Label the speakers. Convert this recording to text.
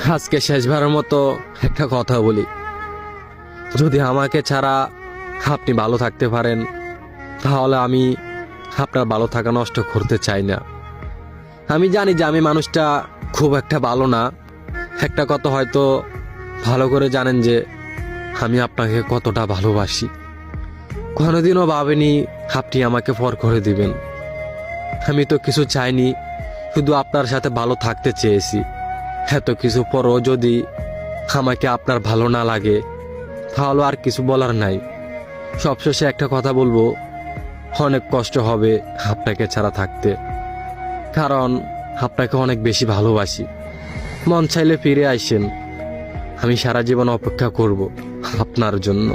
Speaker 1: আজকে শেষবারের মতো একটা কথা বলি, যদি আমাকে ছাড়া আপনি ভালো থাকতে পারেন তাহলে আমি আপনার ভালো থাকা নষ্ট করতে চাই না। আমি জানি যে আমি মানুষটা খুব একটা ভালো না, একটা কথা হয়তো ভালো করে জানেন যে আমি আপনাকে কতটা ভালোবাসি। কোনোদিনও ভাবেনি আপনি আমাকে পর করে দিবেন। আমি তো কিছু চাইনি, শুধু আপনার সাথে ভালো থাকতে চেয়েছি। এত কিছু পরও যদি আমাকে আপনার ভালো না লাগে তাহলে আর কিছু বলার নাই। সবশেষে একটা কথা বলবো, অনেক কষ্ট হবে আপনাকে ছাড়া থাকতে, কারণ আপনাকে অনেক বেশি ভালোবাসি। মন চাইলে ফিরে আইসেন, আমি সারা জীবন অপেক্ষা করব আপনার জন্য।